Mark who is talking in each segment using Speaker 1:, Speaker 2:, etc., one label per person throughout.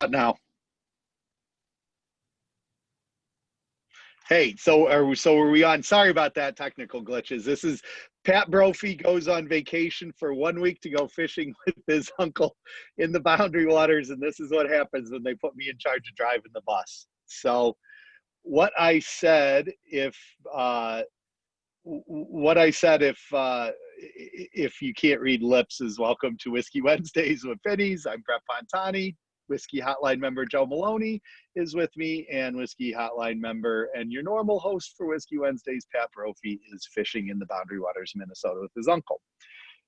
Speaker 1: Now. Hey, so are we on? Sorry about that, technical glitches. This is Pat Brophy goes on vacation for 1 week to go fishing with his uncle in the Boundary Waters, and this is what happens when they put me in charge of driving the bus. So what I said, if you can't read lips, is welcome to Whiskey Wednesdays with Finneys. I'm Brett Fontani. Whiskey Hotline member Joe Maloney is with me, and Whiskey Hotline member and your normal host for Whiskey Wednesdays, Pat Brophy, is fishing in the Boundary Waters, Minnesota with his uncle.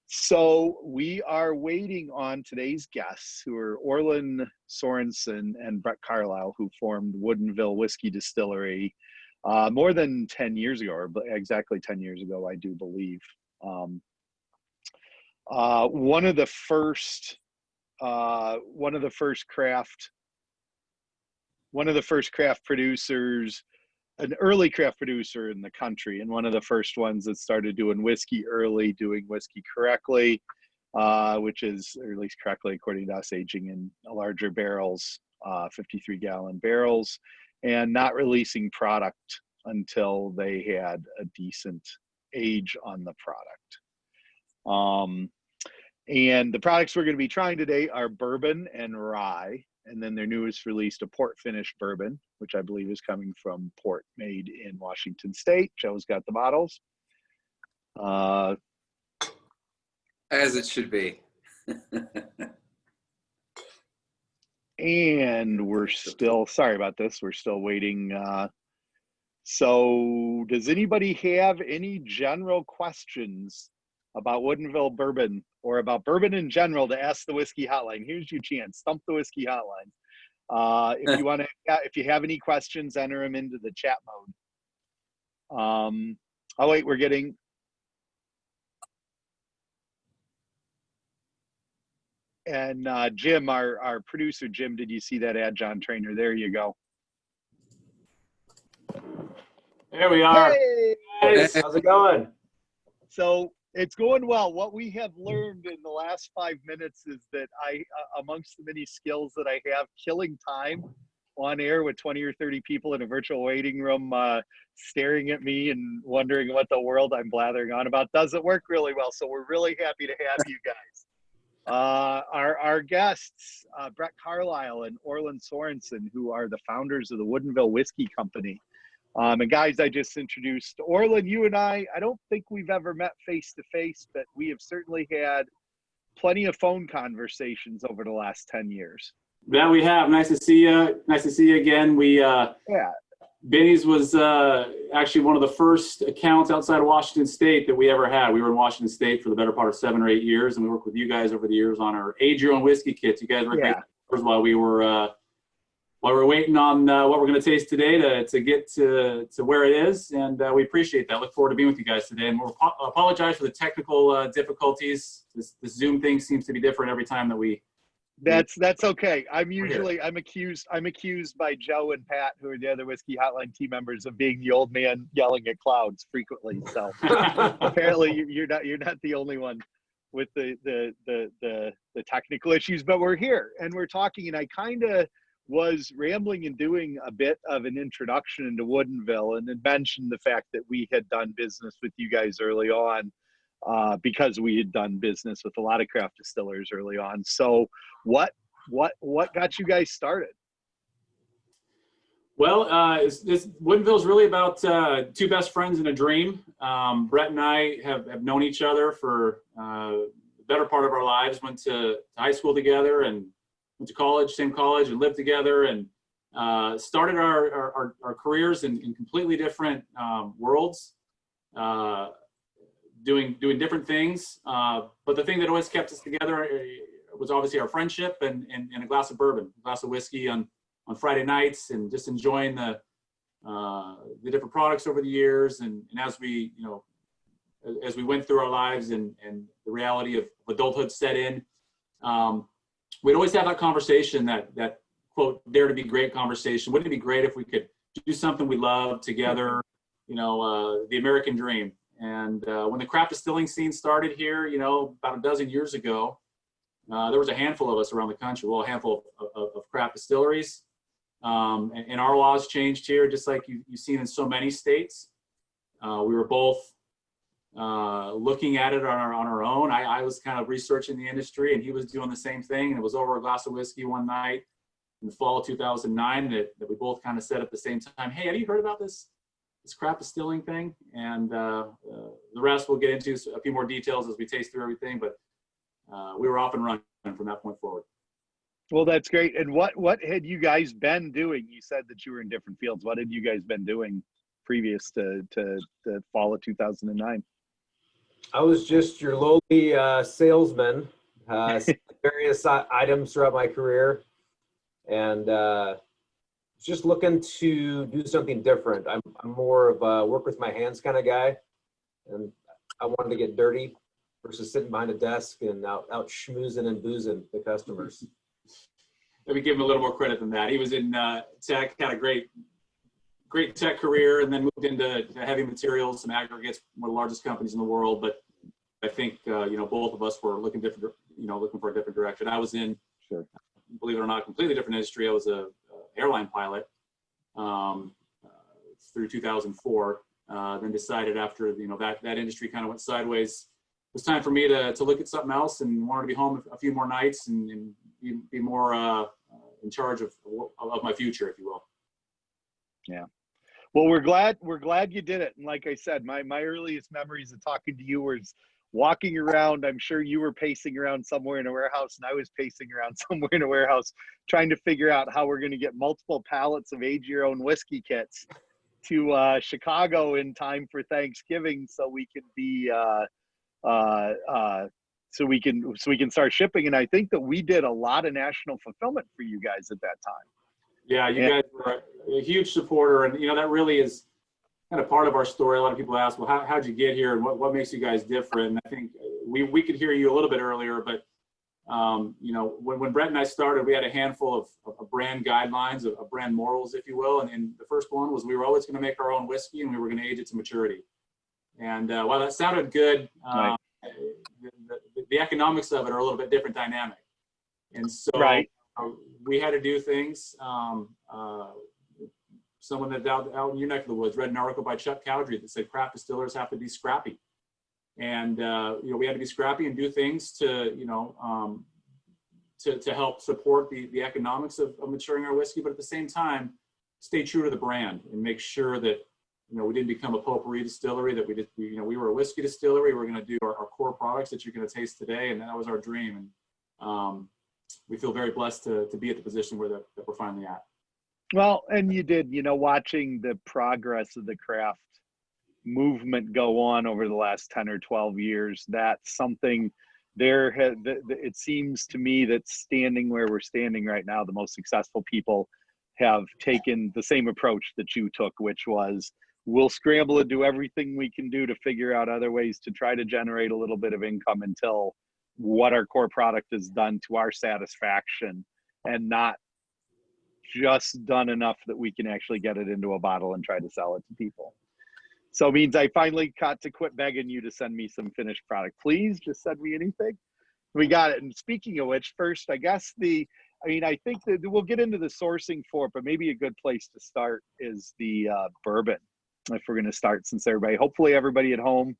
Speaker 1: So we are waiting on today's guests, who are Orlin Sorensen and Brett Carlile, who formed Woodinville Whiskey Distillery more than 10 years ago, or exactly 10 years ago, I do believe. One of the first craft producers, an early craft producer in the country, and one of the first ones that started doing whiskey early, doing whiskey correctly, which is, or at least correctly according to us, aging in larger barrels, 53-gallon barrels, and not releasing product until they had a decent age on the product. And the products we're going to be trying today are bourbon and rye, and then their newest released, a port finished bourbon, which I believe is coming from port made in Washington State. Joe's got the bottles.
Speaker 2: As it should be.
Speaker 1: And we're still, sorry about this, we're still waiting. So does anybody have any general questions about Woodinville bourbon or about bourbon in general to ask the Whiskey Hotline? Here's your chance. Stump the Whiskey Hotline. If you want to, if you have any questions, enter them into the chat mode. Oh wait, we're getting. And Jim, our producer, Jim, did you see that ad, John Trainer? There you go.
Speaker 3: There we are.
Speaker 1: Hey!
Speaker 3: Guys, how's it going?
Speaker 1: So it's going well. What we have learned in the last 5 minutes is that amongst the many skills that I have, killing time on air with 20 or 30 people in a virtual waiting room staring at me and wondering what the world I'm blathering on about doesn't work really well. So we're really happy to have you guys. Our guests, Brett Carlile and Orlin Sorensen, who are the founders of the Woodinville Whiskey Company. And guys, I just introduced Orlin. You and I don't think we've ever met face to face, but we have certainly had plenty of phone conversations over the last 10 years.
Speaker 3: Yeah, we have. Nice to see you. Nice to see you again. Benny's was actually one of the first accounts outside of Washington State that we ever had. We were in Washington State for the better part of 7 or 8 years, and we worked with you guys over the years on our Age Your Own Whiskey kits. You guys were great while we were waiting on what we're going to taste today to get to where it is, and we appreciate that. Look forward to being with you guys today, and we'll apologize for the technical difficulties. This Zoom thing seems to be different every time that we.
Speaker 1: That's okay. I'm accused by Joe and Pat, who are the other Whiskey Hotline team members, of being the old man yelling at clouds frequently. So apparently you're not the only one with the technical issues, but we're here and we're talking, and I kind of was rambling and doing a bit of an introduction into Woodinville, and then mentioned the fact that we had done business with you guys early on, because we had done business with a lot of craft distillers early on. So what got you guys started?
Speaker 3: Well, Woodinville is really about two best friends in a dream. Brett and I have known each other for the better part of our lives. Went to high school together and went to college, same college, and lived together, and started our careers in completely different worlds, doing different things. But the thing that always kept us together was obviously our friendship and a glass of bourbon, a glass of whiskey on Friday nights, and just enjoying the different products over the years. And as we went through our lives and the reality of adulthood set in, we'd always have that conversation, that quote, dare to be great conversation. Wouldn't it be great if we could do something we love together, the American dream. And when the craft distilling scene started here, about a dozen years ago, there was a handful of us around the country, well, a handful of craft distilleries. And our laws changed here, just like you've seen in so many states. We were both looking at it on our own. I was kind of researching the industry, and he was doing the same thing. And it was over a glass of whiskey one night in the fall of 2009 that we both kind of said at the same time, "Hey, have you heard about this craft distilling thing?" And the rest we'll get into a few more details as we taste through everything. But we were off and running from that point forward.
Speaker 1: Well, that's great. And what had you guys been doing? You said that you were in different fields. What had you guys been doing previous to the fall of 2009?
Speaker 4: I was just your lowly salesman, various items throughout my career, and just looking to do something different. I'm more of a work with my hands kind of guy, and I wanted to get dirty versus sitting behind a desk and out schmoozing and boozing the customers.
Speaker 3: Let me give him a little more credit than that. He was in tech, had a great tech career, and then moved into heavy materials, some aggregates, one of the largest companies in the world. But I think both of us were looking for a different direction. I was in,
Speaker 1: sure,
Speaker 3: believe it or not, a completely different industry. I was a airline pilot through 2004. Then decided after that industry kind of went sideways, it was time for me to look at something else, and wanted to be home a few more nights and be more in charge of my future, if you will.
Speaker 1: Yeah. Well, we're glad you did it. And like I said, my earliest memories of talking to you was walking around. I'm sure you were pacing around somewhere in a warehouse, and I was pacing around somewhere in a warehouse trying to figure out how we're going to get multiple pallets of age your own whiskey kits to Chicago in time for Thanksgiving, so we can be so we can start shipping. And I think that we did a lot of national fulfillment for you guys at that time.
Speaker 3: Yeah, you guys were a huge supporter, and that really is kind of part of our story. A lot of people ask, well, how'd you get here, and what makes you guys different? And I think we could hear you a little bit earlier, but when Brett and I started, we had a handful of brand guidelines, of brand morals, if you will. And the first one was we were always going to make our own whiskey, and we were going to age it to maturity. And while that sounded good,
Speaker 1: right,
Speaker 3: the economics of it are a little bit different dynamic. And so
Speaker 1: right,
Speaker 3: we had to do things. Someone that out in your neck of the woods read an article by Chuck Cowdery that said craft distillers have to be scrappy. And we had to be scrappy and do things to help support the economics of maturing our whiskey, but at the same time stay true to the brand and make sure that we didn't become a potpourri distillery, that we were a whiskey distillery. We're going to do our core products that you're going to taste today, and that was our dream. And we feel very blessed to be at the position that we're finally at.
Speaker 1: Well, and you did, watching the progress of the craft movement go on over the last 10 or 12 years, that's something it seems to me that standing where we're standing right now, the most successful people have taken the same approach that you took, which was we'll scramble and do everything we can do to figure out other ways to try to generate a little bit of income until what our core product is done to our satisfaction, and not just done enough that we can actually get it into a bottle and try to sell it to people. So it means I finally got to quit begging you to send me some finished product. Please just send me anything. We got it. And speaking of which, first, I guess I think that we'll get into the sourcing for it, but maybe a good place to start is the bourbon. If we're going to start, since hopefully everybody at home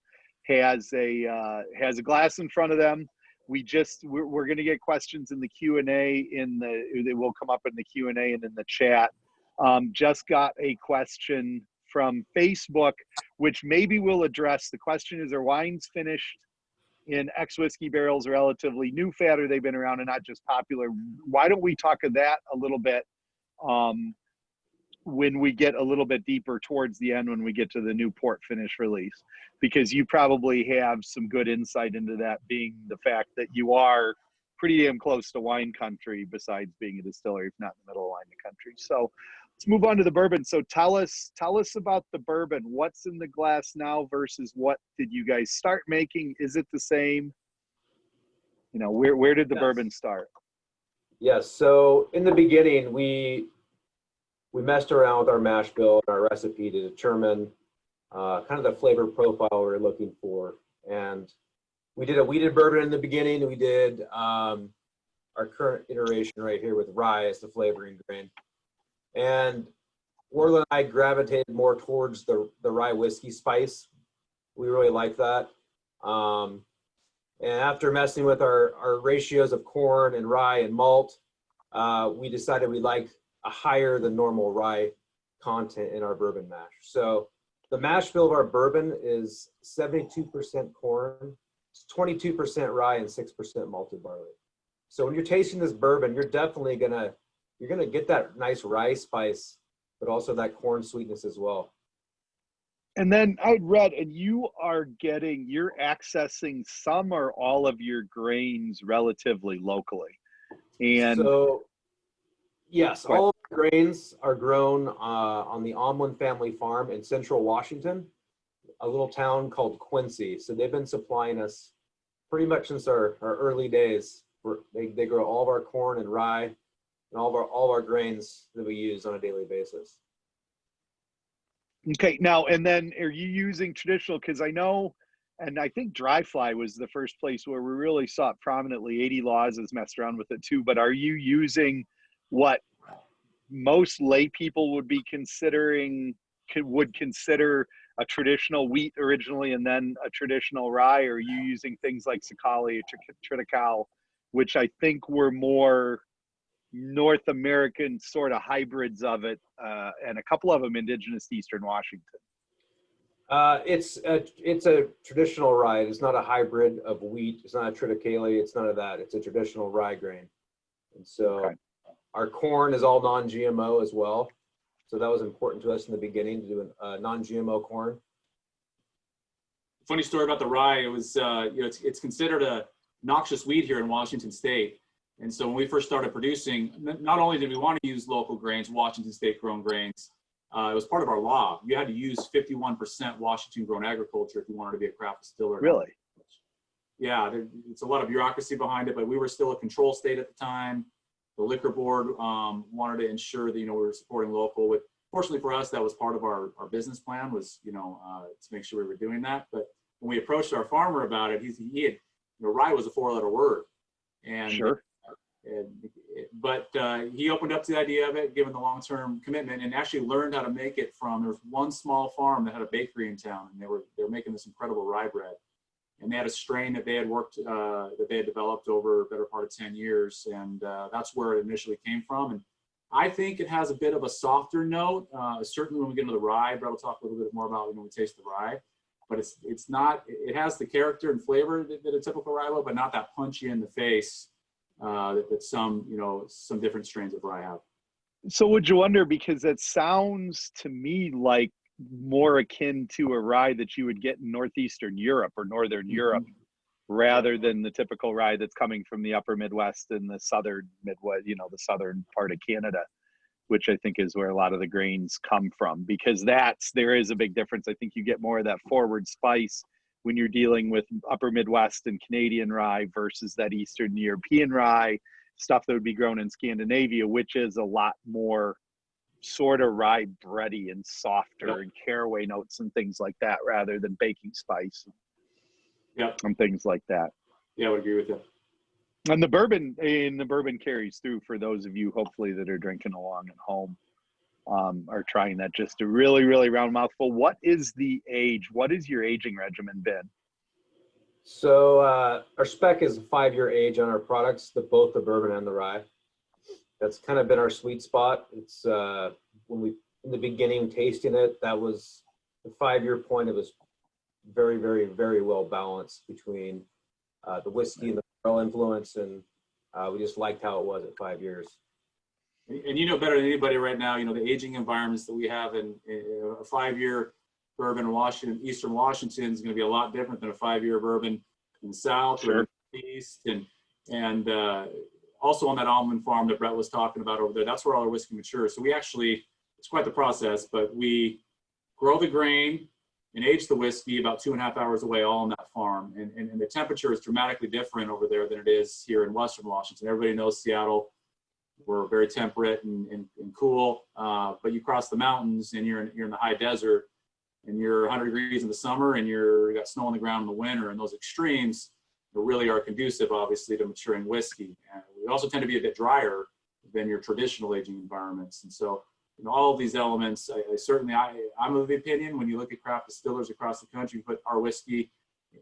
Speaker 1: has a glass in front of them. We're going to get questions in the Q&A it will come up in the Q&A and in the chat. Just got a question from Facebook, which maybe we'll address. The question is, are wines finished in ex-whiskey barrels relatively new fat, or they've been around and not just popular? Why don't we talk of that a little bit when we get a little bit deeper towards the end, when we get to the new port finish release, because you probably have some good insight into that, being the fact that you are pretty damn close to wine country, besides being a distillery, if not in the middle of wine country. So let's move on to the bourbon. So tell us about the bourbon. What's in the glass now versus what did you guys start making? Is it the same? Where did the bourbon start?
Speaker 4: Yes. So in the beginning, we messed around with our mash bill and our recipe to determine kind of the flavor profile we were looking for. And we did a wheated bourbon in the beginning. We did our current iteration right here with rye as the flavoring grain. And Orlin and I gravitated more towards the rye whiskey spice. We really like that. And after messing with our ratios of corn and rye and malt, we decided we liked a higher than normal rye content in our bourbon mash. So the mash bill of our bourbon is 72% corn, 22% rye, and 6% malted barley. So when you're tasting this bourbon, you're definitely gonna get that nice rye spice, but also that corn sweetness as well.
Speaker 1: And then I'd read, and you're accessing some or all of your grains relatively locally. And
Speaker 4: so, yes, all of the grains are grown on the Omlin family farm in central Washington, a little town called Quincy. So they've been supplying us pretty much since our early days. They grow all of our corn and rye and all of our grains that we use on a daily basis.
Speaker 1: okay, now, and then are you using traditional? Because I know, and I think Dry Fly was the first place where we really saw it prominently. 80 Laws has messed around with it too, but are you using what most lay people would consider a traditional wheat originally and then a traditional rye? Or are you using things like Sakali, Triticale, which I think were more North American sort of hybrids of it, and a couple of them indigenous to Eastern Washington?
Speaker 4: It's a traditional rye. It's not a hybrid of wheat. It's not a triticale. It's none of that. It's a traditional rye grain. And so our corn is all non-GMO as well. So that was important to us in the beginning to do a non-GMO corn.
Speaker 3: Funny story about the rye. It was, it's considered a noxious weed here in Washington State. And so when we first started producing, not only did we want to use local grains, Washington State grown grains, it was part of our law. You had to use 51% Washington grown agriculture if you wanted to be a craft distiller.
Speaker 1: Really?
Speaker 3: Yeah, it's a lot of bureaucracy behind it, but we were still a control state at the time. The liquor board wanted to ensure that, we were supporting local. But fortunately for us, that was part of our business plan was, to make sure we were doing that. But when we approached our farmer about it, he had, rye was a 4-letter word. And
Speaker 1: sure.
Speaker 3: But he opened up to the idea of it, given the long-term commitment, and actually learned how to make it from. There was one small farm that had a bakery in town, and they were making this incredible rye bread. And they had a strain that they had developed over a better part of 10 years, and that's where it initially came from. And I think it has a bit of a softer note. Certainly, when we get into the rye, Brett will talk a little bit more about when we taste the rye. But it's not. It has the character and flavor that a typical rye will, but not that punchy in the face. That some different strains of rye have.
Speaker 1: So would you wonder, because it sounds to me like more akin to a rye that you would get in Northeastern Europe or Northern Europe, rather than the typical rye that's coming from the upper Midwest and the Southern Midwest, the southern part of Canada, which I think is where a lot of the grains come from, because there is a big difference. I think you get more of that forward spice when you're dealing with upper Midwest and Canadian rye versus that Eastern European rye, stuff that would be grown in Scandinavia, which is a lot more sort of rye bready and softer and caraway notes and things like that, rather than baking spice and things like that.
Speaker 3: Yeah, I would agree with you.
Speaker 1: And the bourbon carries through for those of you, hopefully, that are drinking along at home. Are trying that, just a really, really round mouthful. What is the age? What is your aging regimen been?
Speaker 4: So our spec is a 5-year age on our products, both the bourbon and the rye. That's kind of been our sweet spot. It's when we, in the beginning, tasting it, that was the 5-year point. It was very, very, very well balanced between the whiskey and the barrel influence, and we just liked how it was at 5 years.
Speaker 3: And better than anybody right now, the aging environments that we have in a 5-year bourbon in Eastern Washington is going to be a lot different than a 5-year bourbon in the South or the East. And also on that almond farm that Brett was talking about over there, that's where all our whiskey matures. So we actually, it's quite the process, but we grow the grain and age the whiskey about 2.5 hours away, all on that farm. And the temperature is dramatically different over there than it is here in Western Washington. Everybody knows Seattle. We're very temperate and cool, but you cross the mountains and you're in the high desert, and you're 100 degrees in the summer and you got snow on the ground in the winter, and those extremes really are conducive, obviously, to maturing whiskey. And we also tend to be a bit drier than your traditional aging environments. And so, all of these elements, I'm of the opinion, when you look at craft distillers across the country, put our whiskey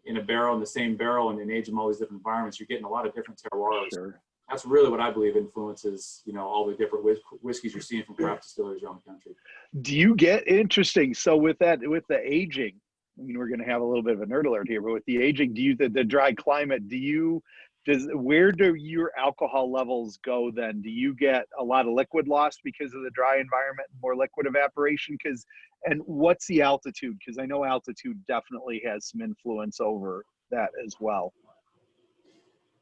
Speaker 3: in a barrel, in the same barrel, and age them all these different environments, you're getting a lot of different terroirs.
Speaker 1: Sure.
Speaker 3: That's really what I believe influences, all the different whiskeys you're seeing from craft distillers around the country.
Speaker 1: Do you get interesting? So with the aging, I mean, we're going to have a little bit of a nerd alert here, but with the aging, the dry climate, where do your alcohol levels go then? Do you get a lot of liquid loss because of the dry environment, more liquid evaporation? And what's the altitude? Because I know altitude definitely has some influence over that as well.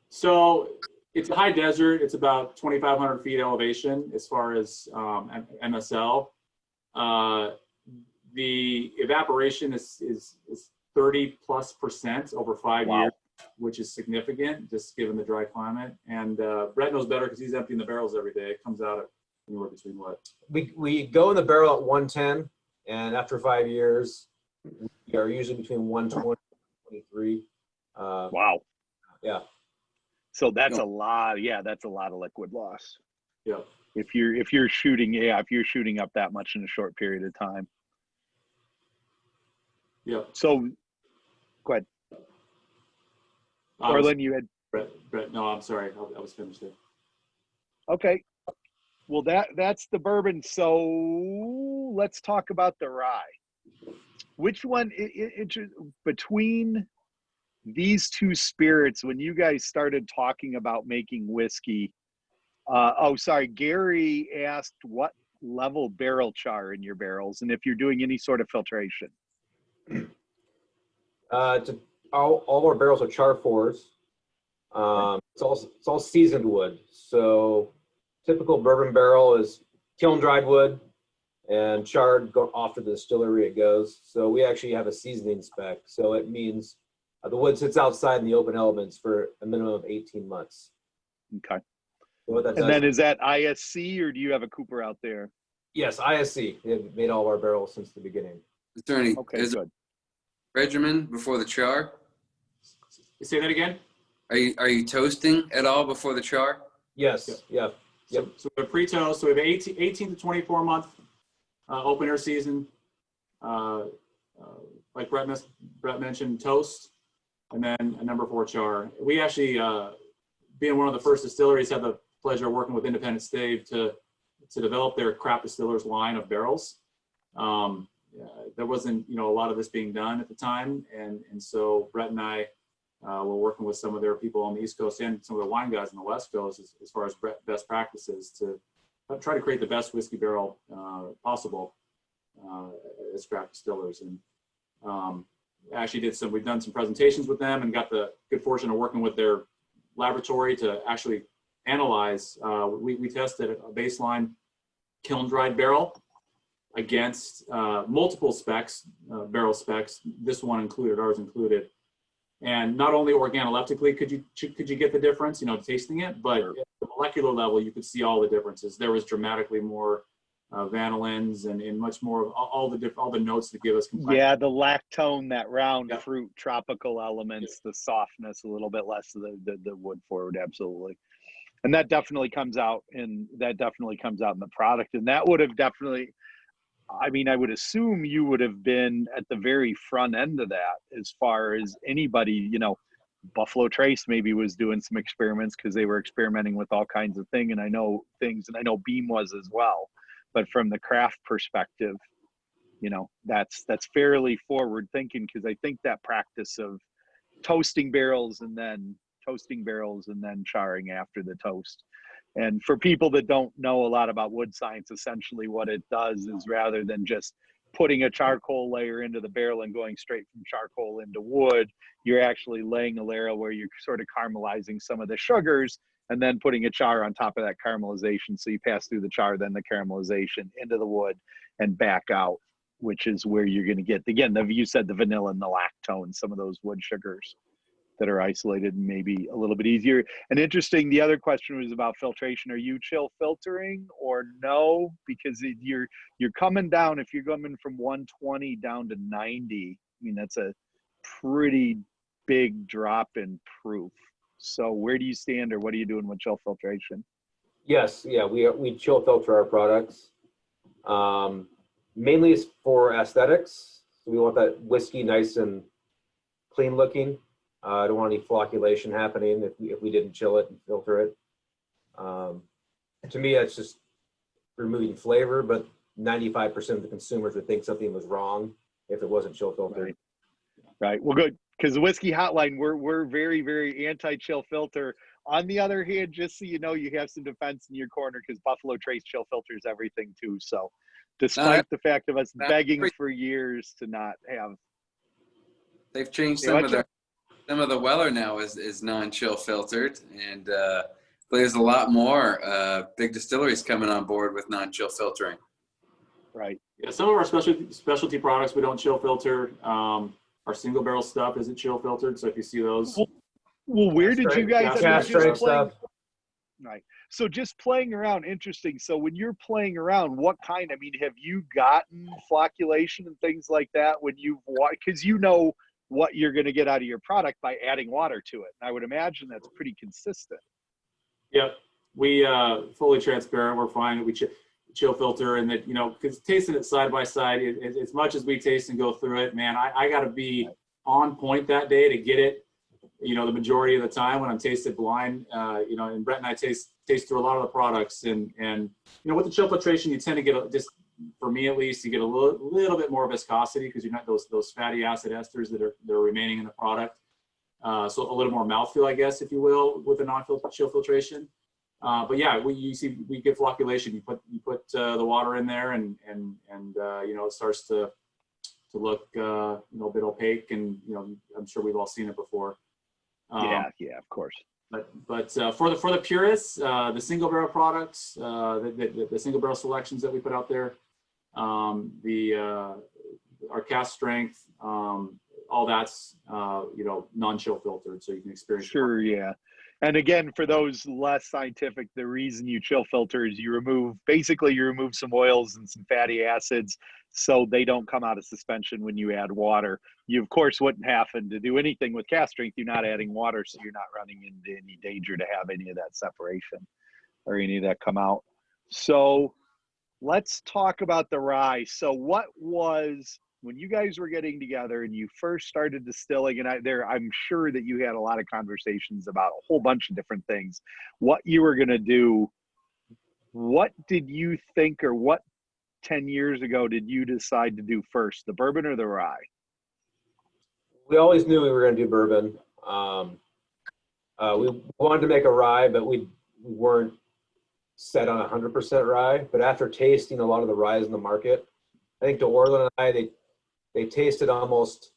Speaker 3: So it's a high desert. It's about 2,500 feet elevation as far as MSL. The evaporation is 30+% over 5 years, which is significant, just given the dry climate. And Brett knows better because he's emptying the barrels every day. It comes out at anywhere between what?
Speaker 4: We go in the barrel at 110, and after 5 years, we are usually between 120 and 123.
Speaker 1: Wow.
Speaker 4: Yeah.
Speaker 1: So that's a lot. Yeah, that's a lot of liquid loss.
Speaker 3: Yeah.
Speaker 1: If you're shooting up that much in a short period of time.
Speaker 3: Yeah.
Speaker 1: So, go ahead. Orlin, you had
Speaker 3: Brett. No, I'm sorry. I was finished there.
Speaker 1: Okay. Well, that's the bourbon. So let's talk about the rye. Which one between these two spirits, when you guys started talking about making whiskey? Gary asked what level barrel char in your barrels, and if you're doing any sort of filtration.
Speaker 4: All of our barrels are char fours. It's all seasoned wood. So typical bourbon barrel is kiln dried wood and charred off to the distillery it goes. So we actually have a seasoning spec. So it means the wood sits outside in the open elements for a minimum of 18 months.
Speaker 1: Okay.
Speaker 4: So
Speaker 1: then is that ISC, or do you have a Cooper out there?
Speaker 4: Yes, ISC. They've made all of our barrels since the beginning.
Speaker 2: Is there any
Speaker 1: good
Speaker 2: regimen before the char?
Speaker 3: Say that again?
Speaker 2: Are you toasting at all before the char?
Speaker 4: Yes. Yeah.
Speaker 3: So we have pre-toast. So we have 18 to 24 month open air season. Like Brett mentioned, toast, and then a number 4 char. We actually, being one of the first distilleries, had the pleasure of working with Independent Stave to develop their craft distillers line of barrels. There wasn't, a lot of this being done at the time, and so Brett and I were working with some of their people on the East Coast and some of the wine guys on the West Coast as far as best practices to try to create the best whiskey barrel possible as craft distillers. And actually we've done some presentations with them and got the good fortune of working with their laboratory to actually analyze. We tested a baseline kiln dried barrel against multiple specs, barrel specs, this one included, ours included. And not only organoleptically could you get the difference, tasting it, but at the molecular level, you could see all the differences. There was dramatically more vanillins and much more of all the notes that give us complexity.
Speaker 1: Yeah, the lactone, that round fruit, tropical elements, the softness, a little bit less of the wood forward, absolutely. And that definitely comes out in the product. And that would have definitely, I would assume you would have been at the very front end of that as far as anybody, Buffalo Trace maybe was doing some experiments because they were experimenting with all kinds of things. And I know Beam was as well. But from the craft perspective, that's fairly forward thinking, because I think that practice of toasting barrels and then charring after the toast. And for people that don't know a lot about wood science, essentially what it does is, rather than just putting a charcoal layer into the barrel and going straight from charcoal into wood, you're actually laying a layer where you're sort of caramelizing some of the sugars and then putting a char on top of that caramelization. So you pass through the char, then the caramelization into the wood and back out, which is where you're going to get, again, you said the vanilla and the lactone, some of those wood sugars that are isolated and maybe a little bit easier. And interesting, the other question was about filtration. Are you chill filtering or no? Because you're coming down, if you're coming from 120 down to 90, that's a pretty big drop in proof. So where do you stand, or what are you doing with chill filtration?
Speaker 4: Yes, yeah, we chill filter our products. Mainly it's for aesthetics. So we want that whiskey nice and clean looking. I don't want any flocculation happening if we didn't chill it and filter it. To me, that's just removing flavor, but 95% of the consumers would think something was wrong if it wasn't chill filtered.
Speaker 1: Right. Well, good. Because the Whiskey Hotline, we're very, very anti-chill filter. On the other hand, just so you know, you have some defense in your corner because Buffalo Trace chill filters everything too. So despite the fact of us begging for years to not have.
Speaker 2: They've changed some of the Weller now is non-chill filtered, and there's a lot more big distilleries coming on board with non-chill filtering.
Speaker 1: Right.
Speaker 3: Yeah, some of our specialty products we don't chill filter. Our single barrel stuff isn't chill filtered, so if you see those.
Speaker 1: Well, where did you guys
Speaker 4: stuff?
Speaker 1: Right. So just playing around, interesting. So when you're playing around, what kind? I mean, have you gotten flocculation and things like that when you've because you know what you're going to get out of your product by adding water to it. And I would imagine that's pretty consistent.
Speaker 3: Yep. We fully transparent. We're fine. We chill filter, and that, you know, because tasting it side by side, as much as we taste and go through it, man, I got to be on point that day to get it, you know, the majority of the time when I'm tasted blind, you know, and Brett and I taste through a lot of the products, and you know, with the chill filtration, you tend to get just, for me at least, you get a little bit more viscosity because you're not those fatty acid esters that are remaining in the product. So a little more mouthfeel, I guess, if you will, with the non-chill filtration. But yeah, we get flocculation. You put the water in there, and you know, it starts to look you know, a bit opaque, and you know, I'm sure we've all seen it before.
Speaker 1: Yeah, of course.
Speaker 3: But for the purists, the single barrel products, the single barrel selections that we put out there, our cast strength, all that's you know, non-chill filtered, so you can experience.
Speaker 1: Sure, yeah. And again, for those less scientific, the reason you chill filter is you remove some oils and some fatty acids so they don't come out of suspension when you add water. You, of course, wouldn't happen to do anything with cast strength. You're not adding water, so you're not running into any danger to have any of that separation or any of that come out. So let's talk about the rye. So what was, when you guys were getting together and you first started distilling, and I'm sure that you had a lot of conversations about a whole bunch of different things, what you were going to do, what did you think, or what 10 years ago did you decide to do first, the bourbon or the rye?
Speaker 4: We always knew we were going to do bourbon. We wanted to make a rye, but we weren't set on 100% rye. But after tasting a lot of the ryes in the market, I think to Orlin and I, they tasted almost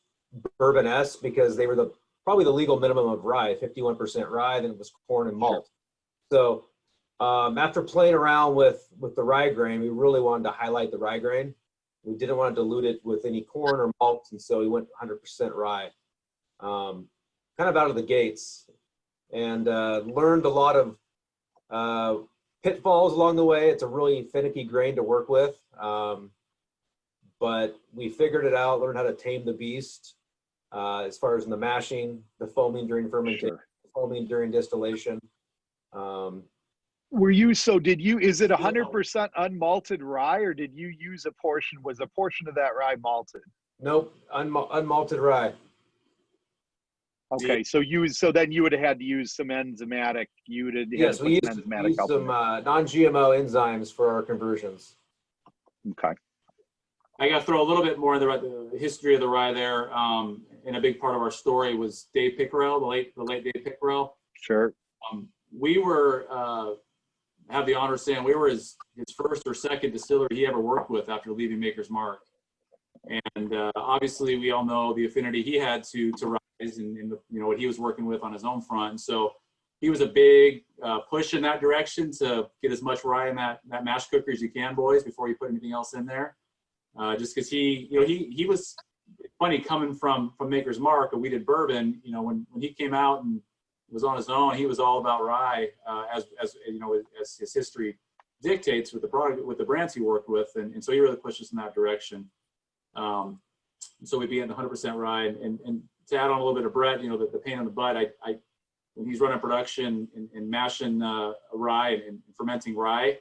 Speaker 4: bourbon-esque because they were probably the legal minimum of rye, 51% rye, then it was corn and malt. So after playing around with the rye grain, we really wanted to highlight the rye grain. We didn't want to dilute it with any corn or malt, and so we went 100% rye, kind of out of the gates, and learned a lot of pitfalls along the way. It's a really finicky grain to work with. But we figured it out, learned how to tame the beast as far as in the mashing, the foaming during fermentation, foaming during distillation.
Speaker 1: Is it 100% unmalted rye, or did you use was a portion of that rye malted?
Speaker 4: Nope, unmalted rye.
Speaker 1: Okay, so then you would have had to use some enzymatic,
Speaker 4: we used some non-GMO enzymes for our conversions.
Speaker 1: Okay.
Speaker 3: I got to throw a little bit more in the history of the rye there. And a big part of our story was Dave Pickerell, the late Dave Pickerell.
Speaker 1: Sure.
Speaker 3: We were, have the honor of saying we were his first or second distiller he ever worked with after leaving Maker's Mark. And obviously we all know the affinity he had to ryes and you know, what he was working with on his own front. And so he was a big push in that direction to get as much rye in that mash cooker as you can, boys, before you put anything else in there. Just because he was funny coming from Maker's Mark, and we did bourbon. You know, when he came out and was on his own, he was all about rye, as you know, as his history dictates with the brands he worked with, and so he really pushed us in that direction. So we'd be at 100% rye, and add on a little bit of Brett, the pain in the butt, when he's running production and mashing rye and fermenting rye,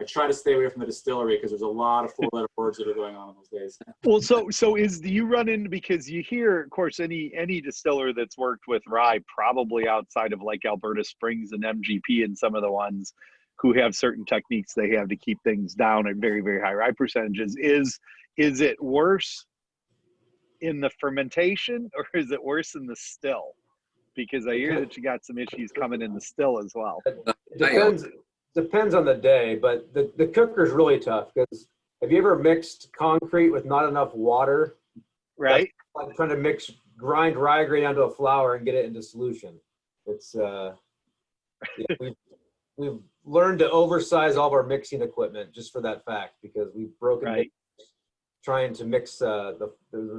Speaker 3: I try to stay away from the distillery because there's a lot of four-letter words that are going on in those days.
Speaker 1: Well, do you run into, because you hear, of course, any distiller that's worked with rye, probably outside of like Alberta Springs and MGP and some of the ones who have certain techniques they have to keep things down at very, very high rye percentages. Is it worse in the fermentation or is it worse in the still? Because I hear that you got some issues coming in the still as well.
Speaker 4: It depends on the day, but the cooker's really tough because have you ever mixed concrete with not enough water?
Speaker 1: Right.
Speaker 4: That's like trying to grind rye grain onto a flour and get it into solution. It's we've learned to oversize all of our mixing equipment just for that fact because we've broken
Speaker 1: right.
Speaker 4: trying to mix the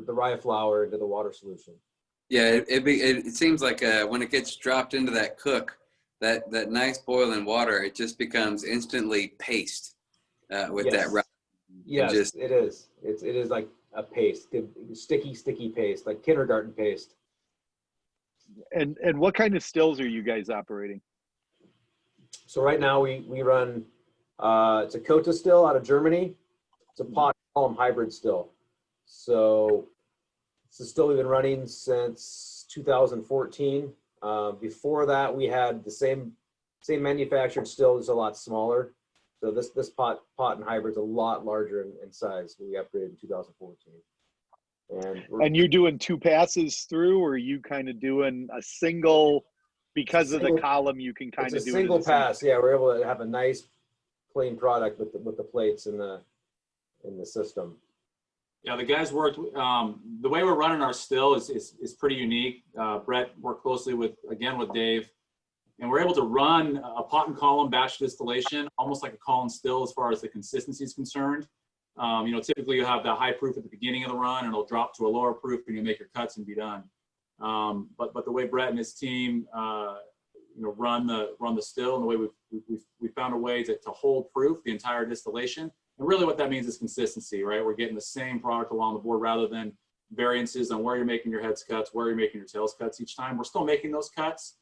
Speaker 4: rye flour into the water solution.
Speaker 2: Yeah, it seems like when it gets dropped into that cook, that nice boiling water, it just becomes instantly paste with that rye.
Speaker 4: Yes, it is. It is like a paste, sticky paste, like kindergarten paste.
Speaker 1: And what kind of stills are you guys operating? So
Speaker 4: right now we run it's a Kota still out of Germany. It's a pot column hybrid still. So it's a still we've been running since 2014. Before that, we had the same manufactured still, just a lot smaller. So this pot and hybrid's a lot larger in size. We upgraded in 2014. And
Speaker 1: you're doing two passes through, or are you kind of doing a single? Because of the column, you can kind of do
Speaker 4: a single pass. Yeah, we're able to have a nice clean product with the plates in the system.
Speaker 3: Yeah, the guys worked. The way we're running our still is pretty unique. Brett worked closely with Dave, and we're able to run a pot and column batch distillation, almost like a column still as far as the consistency is concerned. Typically you have the high proof at the beginning of the run, and it'll drop to a lower proof, and you make your cuts and be done. But the way Brett and his team, run the still, and the way we found a way to hold proof the entire distillation. And really what that means is consistency, right? We're getting the same product along the board rather than variances on where you're making your heads cuts, where you're making your tails cuts each time. We're still making those cuts,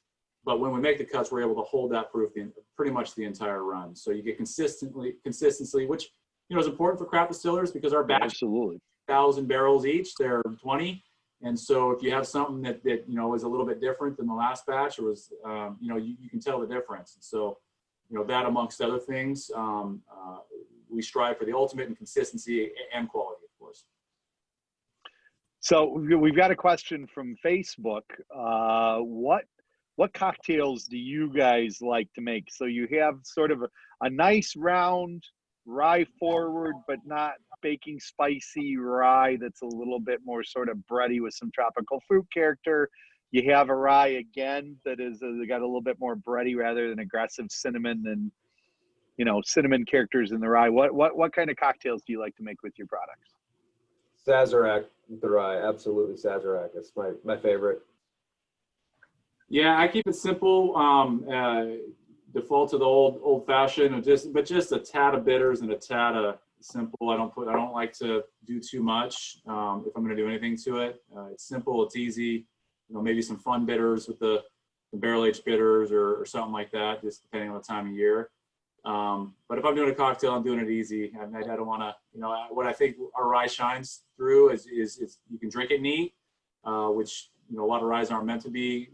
Speaker 3: but when we make the cuts, we're able to hold that proof pretty much the entire run. So you get consistency, which is important for craft distillers because our batch,
Speaker 1: absolutely,
Speaker 3: 1,000 barrels each, they're 20. And so if you have something that is a little bit different than the last batch, or was you can tell the difference. And so that amongst other things, we strive for the ultimate in consistency and quality, of course.
Speaker 1: So we've got a question from Facebook. What cocktails do you guys like to make? So you have sort of a nice round rye forward, but not baking spicy rye that's a little bit more sort of bready with some tropical fruit character. You have a rye again that is got a little bit more bready rather than aggressive cinnamon and cinnamon characters in the rye. What kind of cocktails do you like to make with your products?
Speaker 4: Sazerac with the rye, absolutely Sazerac. It's my favorite.
Speaker 3: Yeah, I keep it simple. Default to the old fashioned, but just a tad of bitters and a tad of simple. I don't like to do too much if I'm going to do anything to it. It's simple, it's easy. Maybe some fun bitters with the barrel aged bitters or something like that, just depending on the time of year. But if I'm doing a cocktail, I'm doing it easy. I don't want to, what I think our rye shines through is you can drink it neat, which, a lot of ryes aren't meant to be,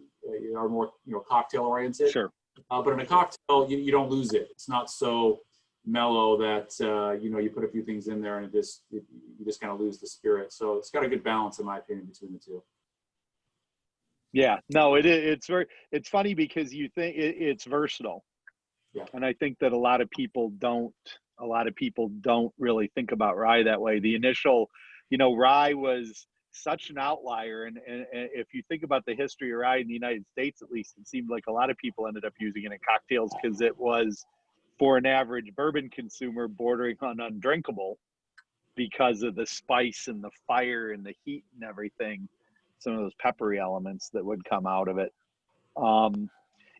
Speaker 3: are more, cocktail oriented.
Speaker 1: Sure.
Speaker 3: But in a cocktail, you don't lose it. It's not so mellow that, you put a few things in there and you just kind of lose the spirit. So it's got a good balance, in my opinion, between the two.
Speaker 1: Yeah, no, it's funny because you think it's versatile.
Speaker 3: Yeah.
Speaker 1: And I think that a lot of people don't really think about rye that way. The initial, rye was such an outlier. And if you think about the history of rye in the United States, at least, it seemed like a lot of people ended up using it in cocktails because it was, for an average bourbon consumer, bordering on undrinkable because of the spice and the fire and the heat and everything, some of those peppery elements that would come out of it.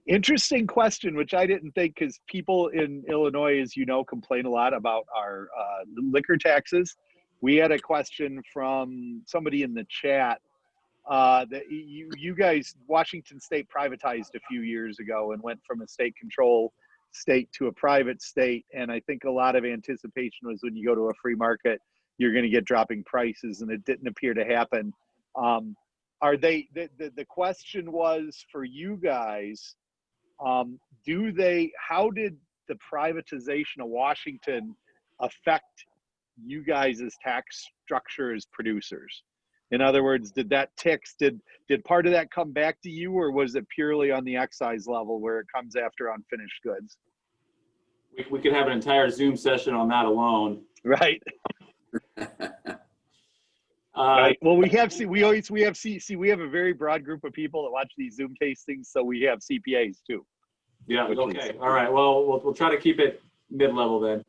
Speaker 1: Interesting question, which I didn't think, because people in Illinois, as you know, complain a lot about our liquor taxes. We had a question from somebody in the chat that you guys, Washington State privatized a few years ago and went from a state control state to a private state. And I think a lot of anticipation was when you go to a free market, you're going to get dropping prices, and it didn't appear to happen. Are they, the question was for you guys, how did the privatization of Washington affect you guys' tax structure as producers? In other words, did part of that come back to you, or was it purely on the excise level where it comes after unfinished goods?
Speaker 3: We could have an entire Zoom session on that alone.
Speaker 1: Right. Right. Well, we have a very broad group of people that watch these Zoom tastings, so we have CPAs too.
Speaker 3: Yeah. Okay. All right. Well, we'll try to keep it mid-level then.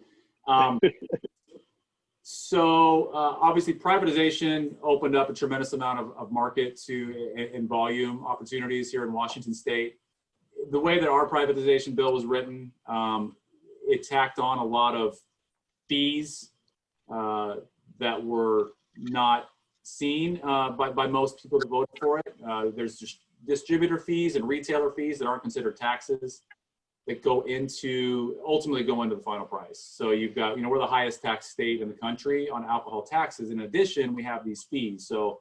Speaker 3: So obviously privatization opened up a tremendous amount of market and volume opportunities here in Washington State. The way that our privatization bill was written, it tacked on a lot of fees that were not seen by most people that voted for it. There's just distributor fees and retailer fees that aren't considered taxes that ultimately go into the final price. So you've got, we're the highest tax state in the country on alcohol taxes. In addition, we have these fees. So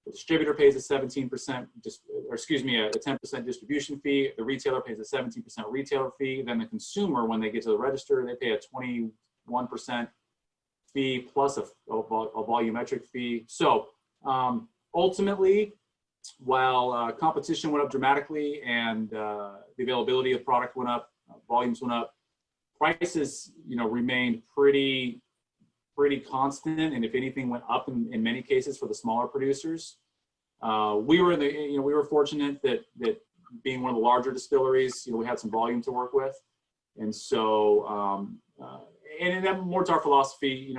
Speaker 3: the distributor pays a 17%, a 10% distribution fee. The retailer pays a 17% retailer fee. Then the consumer, when they get to the register, they pay a 21% fee plus a volumetric fee. So ultimately, while competition went up dramatically and the availability of product went up, volumes went up, prices remained pretty constant, and if anything went up in many cases for the smaller producers. We were fortunate that being one of the larger distilleries, we had some volume to work with, and so and then more to our philosophy,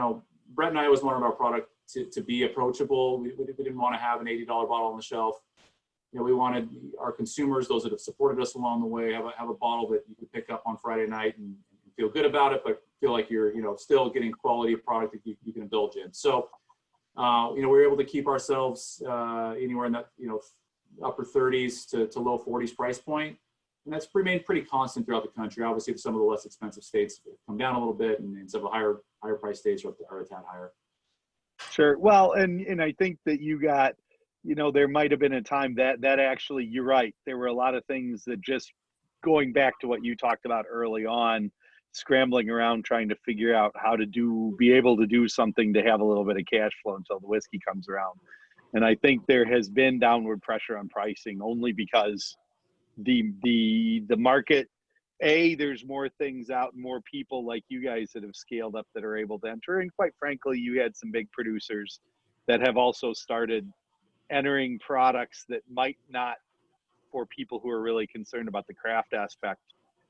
Speaker 3: Brett and I always wanted our product to be approachable. We didn't want to have an $80 bottle on the shelf. We wanted our consumers, those that have supported us along the way, have a bottle that you could pick up on Friday night and feel good about it, but feel like you're still getting quality of product that you can indulge in. So we were able to keep ourselves anywhere in that upper 30s to low 40s price point, and that's remained pretty constant throughout the country. Obviously, some of the less expensive states have come down a little bit, and some of the higher price states are a tad higher.
Speaker 1: Sure. Well, and I think that you got, there might have been a time that actually, you're right. There were a lot of things that, just going back to what you talked about early on, scrambling around trying to figure out how to be able to do something to have a little bit of cash flow until the whiskey comes around. And I think there has been downward pressure on pricing only because the market, there's more things out, more people like you guys that have scaled up that are able to enter. And quite frankly, you had some big producers that have also started entering products that might not, for people who are really concerned about the craft aspect,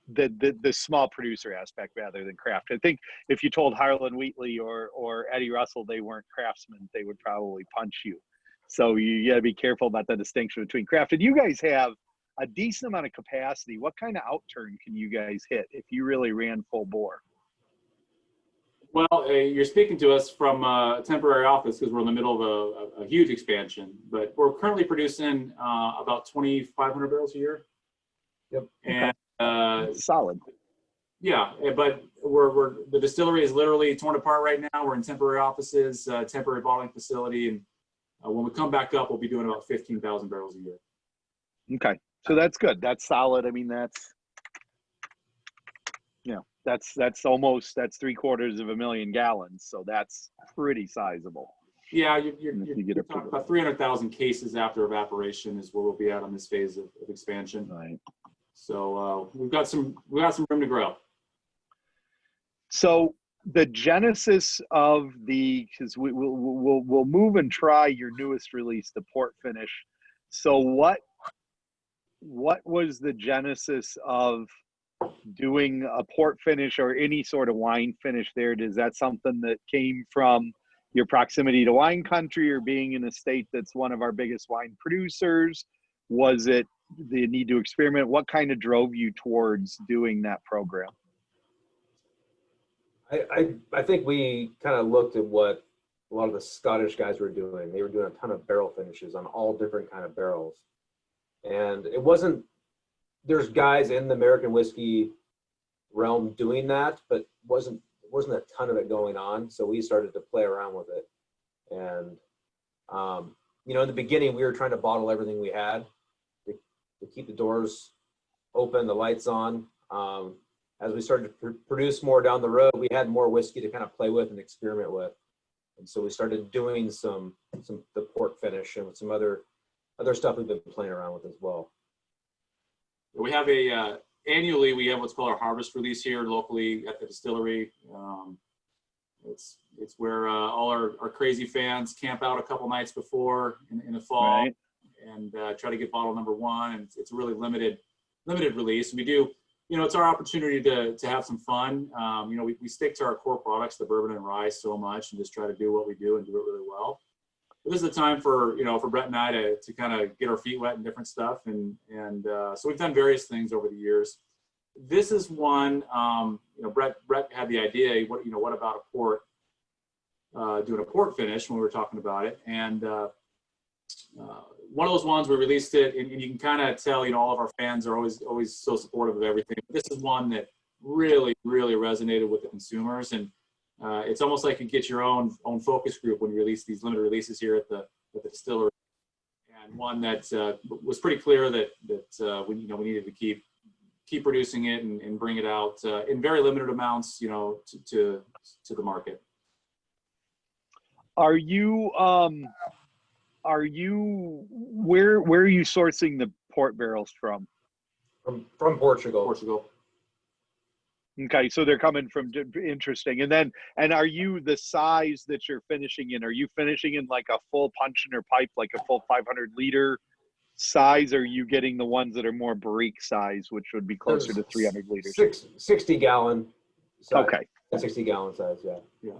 Speaker 1: the small producer aspect rather than craft. I think if you told Harlan Wheatley or Eddie Russell they weren't craftsmen, they would probably punch you. So you got to be careful about the distinction between craft. And you guys have a decent amount of capacity. What kind of outturn can you guys hit if you really ran full bore?
Speaker 3: Well, you're speaking to us from a temporary office because we're in the middle of a huge expansion, but we're currently producing about 2,500 barrels a year.
Speaker 4: Yep.
Speaker 3: And
Speaker 1: solid.
Speaker 3: Yeah, but the distillery is literally torn apart right now. We're in temporary offices, temporary bottling facility, and when we come back up, we'll be doing about 15,000 barrels a year.
Speaker 1: Okay, so that's good. That's solid. I mean, that's 750,000 gallons. So that's pretty sizable.
Speaker 3: Yeah, you get about 300,000 cases after evaporation is where we'll be at on this phase of expansion.
Speaker 1: Right.
Speaker 3: So we've got some room to grow.
Speaker 1: So the genesis of because we'll move and try your newest release, the port finish. So what was the genesis of doing a port finish or any sort of wine finish there? Is that something that came from your proximity to wine country or being in a state that's one of our biggest wine producers? Was it the need to experiment? What kind of drove you towards doing that program?
Speaker 4: I think we kind of looked at what a lot of the Scottish guys were doing. They were doing a ton of barrel finishes on all different kind of barrels. And it wasn't, there's guys in the American whiskey realm doing that, but wasn't a ton of it going on. So we started to play around with it. And, you know, in the beginning, we were trying to bottle everything we had to keep the doors open, the lights on. As we started to produce more down the road, we had more whiskey to kind of play with and experiment with. And so we started doing the port finish and some other stuff we've been playing around with as well.
Speaker 3: We have annually, we have what's called our harvest release here locally at the distillery. It's where all our crazy fans camp out a couple nights before in the fall, right, and try to get bottle number 1. And it's a really limited release. And we do, you know, it's our opportunity to have some fun. You know, we stick to our core products, the bourbon and rye, so much, and just try to do what we do and do it really well. But this is the time for, you know, for Brett and I to kind of get our feet wet and different stuff. And so we've done various things over the years. This is one, you know, Brett had the idea, what about a port, doing a port finish when we were talking about it. And one of those ones we released it, and you can kind of tell, you know, all of our fans are always so supportive of everything. But this is one that really, really resonated with the consumers. And it's almost like you get your own focus group when you release these limited releases here at the distillery. And one that was pretty clear that we needed to keep producing it and bring it out in very limited amounts, you know, to the market.
Speaker 1: Are you where are you sourcing the port barrels from?
Speaker 4: From Portugal.
Speaker 3: Portugal.
Speaker 1: Okay, so they're coming from, interesting. And are you the size that you're finishing in? Are you finishing in like a full puncheon pipe, like a full 500 liter size? Or are you getting the ones that are more barrique size, which would be closer to 300 liters?
Speaker 4: 60 gallon size.
Speaker 1: Okay.
Speaker 4: 60 gallon size, yeah.
Speaker 3: Yeah.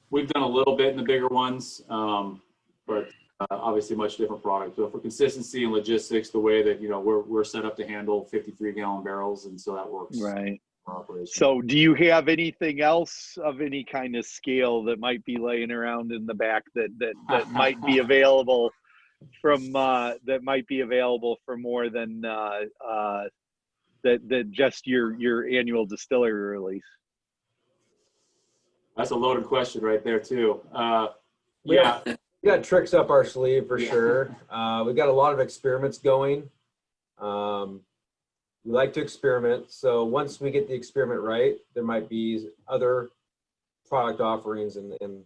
Speaker 3: We've done a little bit in the bigger ones, but obviously much different product. So for consistency and logistics, the way that, you know, we're set up to handle 53 gallon barrels, and so that works.
Speaker 1: Right. So do you have anything else of any kind of scale that might be laying around in the back that might be available for more than that just your annual distillery release?
Speaker 4: That's a loaded question right there too. Yeah. We got tricks up our sleeve for sure. We've got a lot of experiments going. We like to experiment. So once we get the experiment right, there might be other product offerings and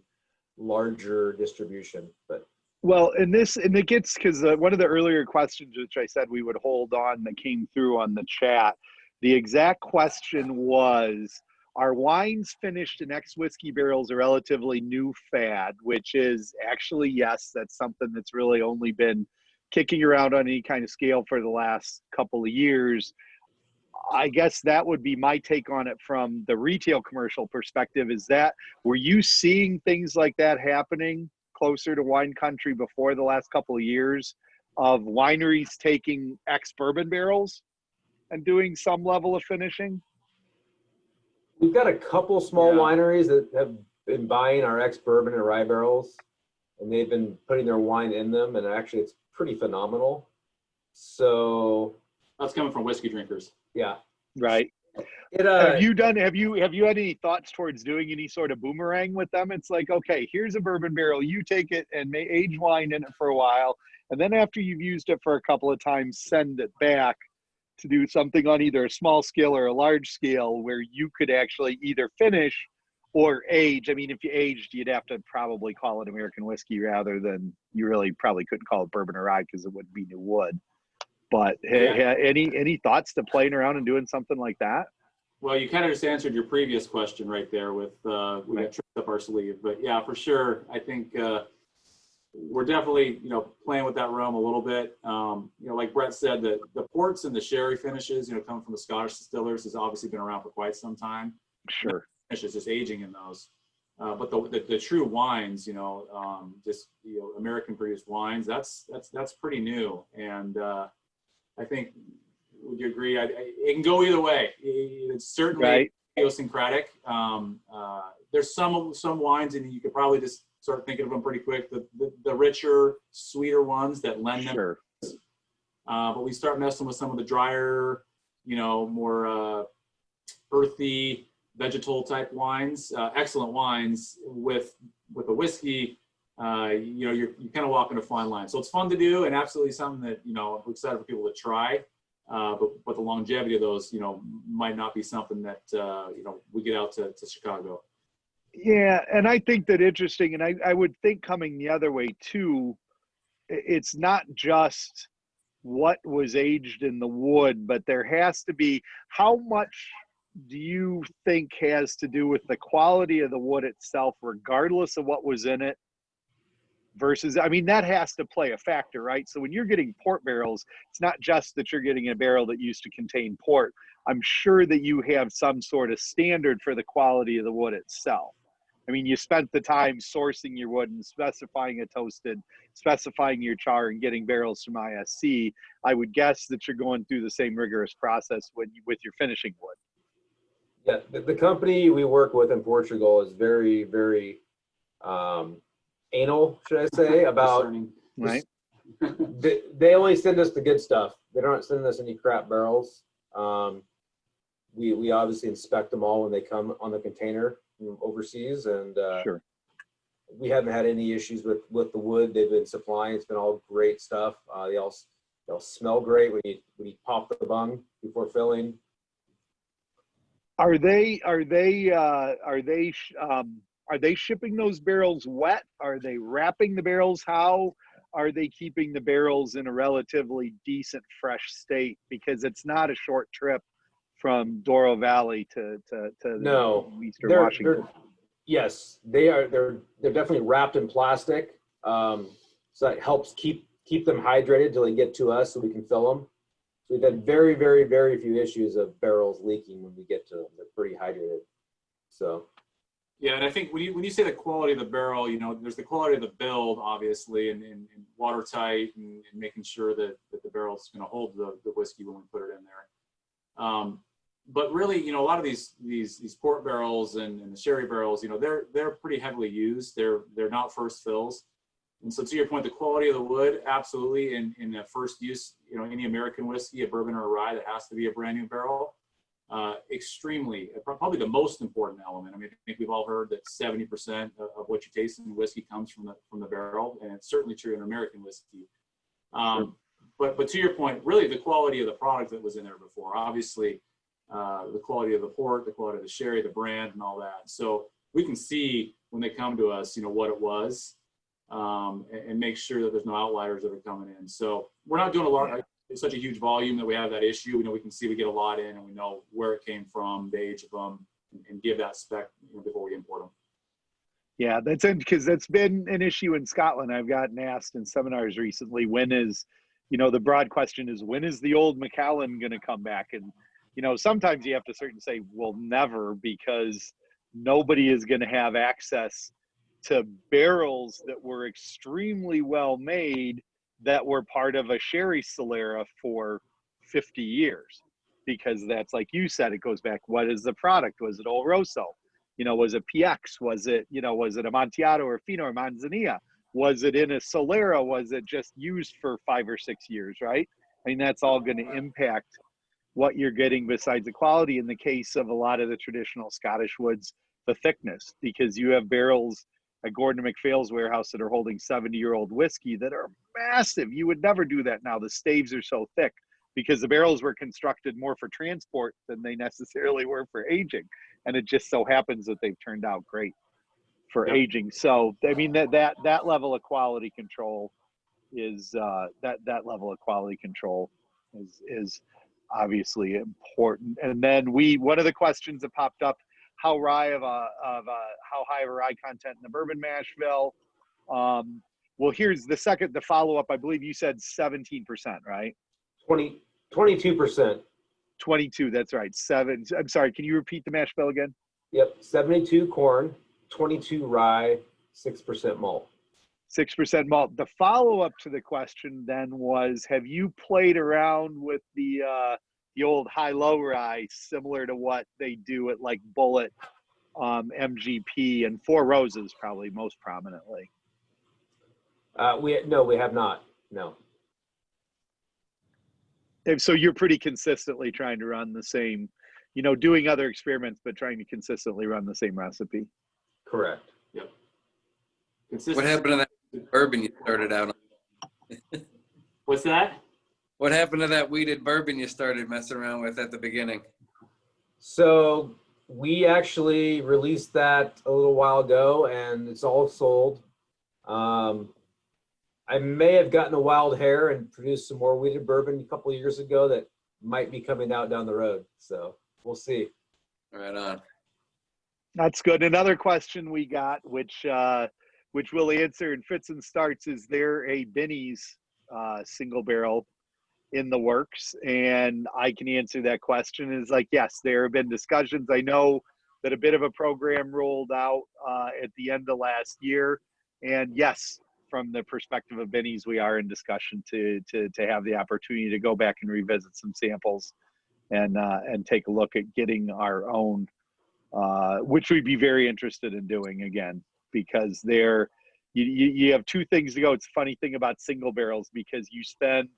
Speaker 4: larger distribution. But
Speaker 1: well, it gets, because one of the earlier questions, which I said we would hold on, that came through on the chat, the exact question was, are wines finished in ex-whiskey barrels a relatively new fad? Which is actually, yes, that's something that's really only been kicking around on any kind of scale for the last couple of years. I guess that would be my take on it from the retail commercial perspective. Is that, were you seeing things like that happening closer to wine country before the last couple of years, of wineries taking ex-bourbon barrels and doing some level of finishing?
Speaker 4: We've got a couple small wineries that have been buying our ex-bourbon and rye barrels, and they've been putting their wine in them, and actually it's pretty phenomenal. So
Speaker 3: that's coming from whiskey drinkers.
Speaker 4: Yeah.
Speaker 1: Right. Have you had any thoughts towards doing any sort of boomerang with them? It's like, okay, here's a bourbon barrel, you take it and age wine in it for a while, and then after you've used it for a couple of times, send it back to do something on either a small scale or a large scale where you could actually either finish or age. I mean, if you aged, you'd have to probably call it American whiskey rather than, you really probably couldn't call it bourbon or rye because it wouldn't be new wood. But any thoughts to playing around and doing something like that?
Speaker 3: Well, you kind of just answered your previous question right there with we got tricks up our sleeve. But yeah, for sure, I think we're definitely, you know, playing with that realm a little bit. You know, like Brett said, the ports and the sherry finishes, you know, coming from the Scottish distillers, has obviously been around for quite some time.
Speaker 1: Sure.
Speaker 3: Finishes just aging in those. But the true wines, you know, just, you know, American produced wines, that's pretty new. And I think, would you agree? It can go either way. It's certainly idiosyncratic. There's some wines, and you could probably just start thinking of them pretty quick. The richer, sweeter ones that lend them.
Speaker 1: Sure.
Speaker 3: But we start messing with some of the drier, more earthy, vegetal type wines. Excellent wines with a whiskey. You're kind of walking a fine line. So it's fun to do, and absolutely something that I'm excited for people to try. But the longevity of those, might not be something that we get out to Chicago.
Speaker 1: Yeah, and I think that interesting, and I would think coming the other way too, it's not just what was aged in the wood, but there has to be, how much do you think has to do with the quality of the wood itself, regardless of what was in it? Versus, I mean, that has to play a factor, right? So when you're getting port barrels, it's not just that you're getting a barrel that used to contain port. I'm sure that you have some sort of standard for the quality of the wood itself. I mean, you spent the time sourcing your wood and specifying a toasted, specifying your char, and getting barrels from ISC. I would guess that you're going through the same rigorous process with your finishing wood.
Speaker 4: Yeah, the company we work with in Portugal is very, very anal, should I say, about
Speaker 1: right.
Speaker 4: They only send us the good stuff. They don't send us any crap barrels. We obviously inspect them all when they come on the container from overseas, and
Speaker 1: Sure.
Speaker 4: we haven't had any issues with the wood they've been supplying. It's been all great stuff. They'll smell great when you pop the bung before filling.
Speaker 1: Are they shipping those barrels wet? Are they wrapping the barrels? How are they keeping the barrels in a relatively decent fresh state? Because it's not a short trip from Douro Valley to
Speaker 4: No,
Speaker 1: Eastern Washington.
Speaker 4: Yes, they are. They're definitely wrapped in plastic, so that helps keep them hydrated till they get to us, so we can fill them. So we've had very, very, very few issues of barrels leaking when we get to them. They're pretty hydrated. So.
Speaker 3: Yeah, and I think when you say the quality of the barrel, there's the quality of the build, obviously, and watertight, and making sure that the barrel's going to hold the whiskey when we put it in there. But really, a lot of these port barrels and the sherry barrels, they're pretty heavily used. They're not first fills. And so to your point, the quality of the wood, absolutely. In the first use, any American whiskey, a bourbon or a rye, that has to be a brand new barrel. Extremely, probably the most important element. I mean, I think we've all heard that 70% of what you taste in whiskey comes from the barrel, and it's certainly true in American whiskey.
Speaker 1: Sure.
Speaker 3: But to your point, really the quality of the product that was in there before, obviously, the quality of the port, the quality of the sherry, the brand, and all that. So we can see when they come to us, what it was, and make sure that there's no outliers that are coming in. So we're not doing a lot. It's such a huge volume that we have that issue. We can see we get a lot in, and we know where it came from, the age of them, and give that spec before we import them.
Speaker 1: Yeah, that's it, because that's been an issue in Scotland. I've gotten asked in seminars recently, when is, the broad question is, when is the old Macallan going to come back? And, sometimes you have to say, well, never, because nobody is going to have access to barrels that were extremely well made that were part of a sherry Solera for 50 years. Because that's, like you said, it goes back, what is the product? Was it Oloroso? Was it PX? Was it Amontillado or Fino or Manzanilla? Was it in a Solera? Was it just used for 5 or 6 years, right? I mean, that's all going to impact what you're getting besides the quality. In the case of a lot of the traditional Scottish woods, the thickness, because you have barrels at Gordon and MacPhail's warehouse that are holding 70-year-old whiskey that are massive. You would never do that now. The staves are so thick because the barrels were constructed more for transport than they necessarily were for aging. And it just so happens that they've turned out great for aging. So, I mean, that level of quality control is, that level of quality control is obviously important. And then one of the questions that popped up, how high of a rye content in the bourbon mash bill? Well, here's the follow-up. I believe you said 17%, right?
Speaker 4: 22%.
Speaker 1: 22, that's right. I'm sorry, can you repeat the mash bill again?
Speaker 4: Yep, 72 corn, 22 rye, 6% malt.
Speaker 1: 6% malt. The follow-up to the question then was, have you played around with the the old high-low rye, similar to what they do at like Bullet, MGP, and Four Roses probably most prominently.
Speaker 4: We have not. No.
Speaker 1: And so you're pretty consistently trying to run the same, doing other experiments, but trying to consistently run the same recipe.
Speaker 4: Correct.
Speaker 3: Yep.
Speaker 2: What happened to that bourbon you started out on?
Speaker 3: What's that?
Speaker 2: What happened to that weeded bourbon you started messing around with at the beginning?
Speaker 4: So we actually released that a little while ago, and it's all sold. I may have gotten a wild hair and produced some more weeded bourbon a couple of years ago that might be coming out down the road. So we'll see.
Speaker 2: Right on.
Speaker 1: That's good. Another question we got, which we'll answer in fits and starts, is there a Benny's single barrel in the works? And I can answer that question is like, yes, there have been discussions. I know that a bit of a program rolled out at the end of last year. And yes, from the perspective of Benny's, we are in discussion to have the opportunity to go back and revisit some samples and take a look at getting our own, which we'd be very interested in doing again, because you have two things to go. It's a funny thing about single barrels, because you spend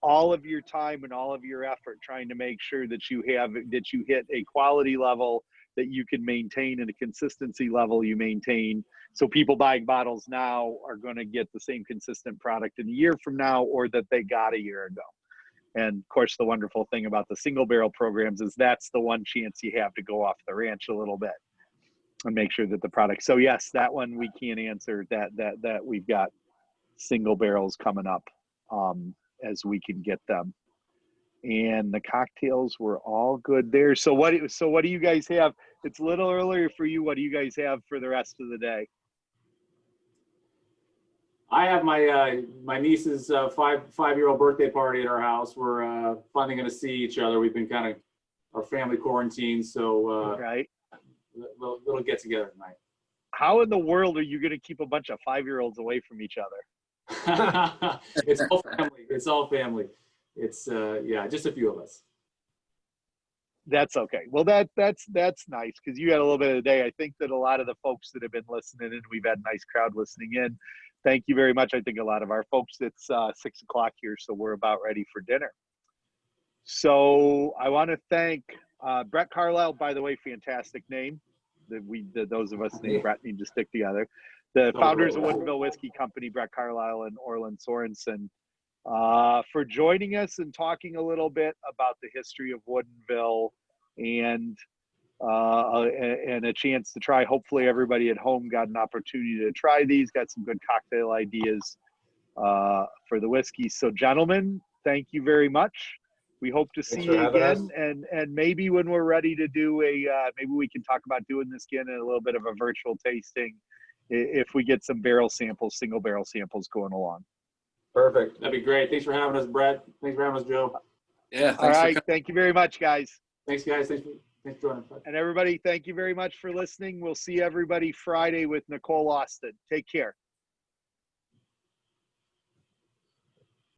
Speaker 1: all of your time and all of your effort trying to make sure that you hit a quality level that you can maintain and a consistency level you maintain. So people buying bottles now are going to get the same consistent product in a year from now, or that they got a year ago. And of course, the wonderful thing about the single barrel programs is that's the one chance you have to go off the ranch a little bit and make sure that the product. So yes, that one we can't answer. That we've got single barrels coming up as we can get them. And the cocktails were all good there. So what do you guys have? It's a little earlier for you. What do you guys have for the rest of the day?
Speaker 3: I have my niece's five-year-old birthday party at our house. We're finally going to see each other. We've been kind of our family quarantine, so
Speaker 1: right.
Speaker 3: Little get together tonight.
Speaker 1: How in the world are you going to keep a bunch of 5-year-olds away from each other?
Speaker 3: It's all family. It's all family. It's just a few of us.
Speaker 1: That's okay. Well, that's nice, because you had a little bit of the day. I think that a lot of the folks that have been listening in, we've had a nice crowd listening in. Thank you very much. I think a lot of our folks, it's 6 o'clock here, so we're about ready for dinner. So I want to thank Brett Carlile, by the way, fantastic name. Those of us named Brett need to stick together. The founders of Woodinville Whiskey Company, Brett Carlile and Orlin Sorensen, for joining us and talking a little bit about the history of Woodinville and a chance to try. Hopefully everybody at home got an opportunity to try these, got some good cocktail ideas for the whiskey. So gentlemen, thank you very much. We hope to see you again, and maybe when we're ready to do maybe we can talk about doing this again in a little bit of a virtual tasting if we get some single barrel samples going along.
Speaker 4: Perfect.
Speaker 3: That'd be great. Thanks for having us, Brett. Thanks for having us, Joe.
Speaker 2: Yeah.
Speaker 1: All right. Thank you very much, guys.
Speaker 3: Thanks, guys. Thanks for joining us.
Speaker 1: And everybody, thank you very much for listening. We'll see everybody Friday with Nicole Austin. Take care.